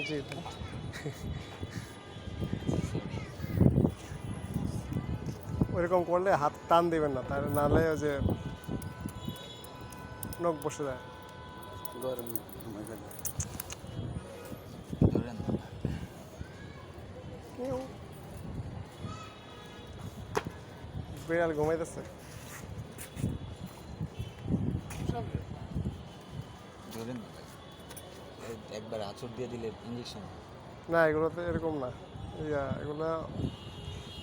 জি ওইরকম করলে হাত টান দিবেন না, তাহলে নাহলে ওই যে নখ বসে যায়। গরম ধরেন কেউ বিড়াল ঘুমাইতেছে। ধরেন একবার আঁচড় দিয়ে দিলে ইঞ্জেকশন। না এগুলোতে এরকম না, এগুলো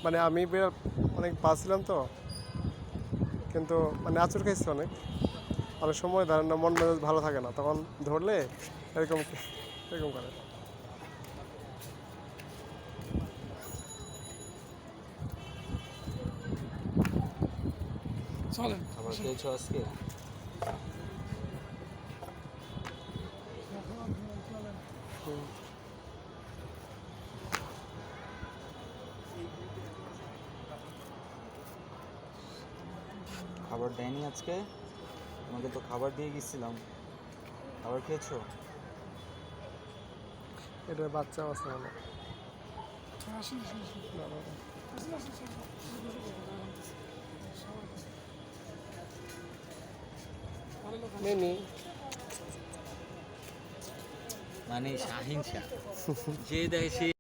মানে আমি বিড়াল অনেক পাচ্ছিলাম তো, কিন্তু মানে আঁচড় খাইছি অনেক অনেক সময় ধরেন না, মন মেজাজ ভালো থাকে না, তখন ধরলে এরকম এরকম করে। চলেন খাবার খেয়েছো আজকে? খাবার দেয়নি আজকে? আমাকে তো খাবার দিয়ে গেছিলাম। খাবার খেয়েছো? এটা বাচ্চা আছে মানে আসেন আসেন মিনি মানে শাহিন শাহ যে দেয় সে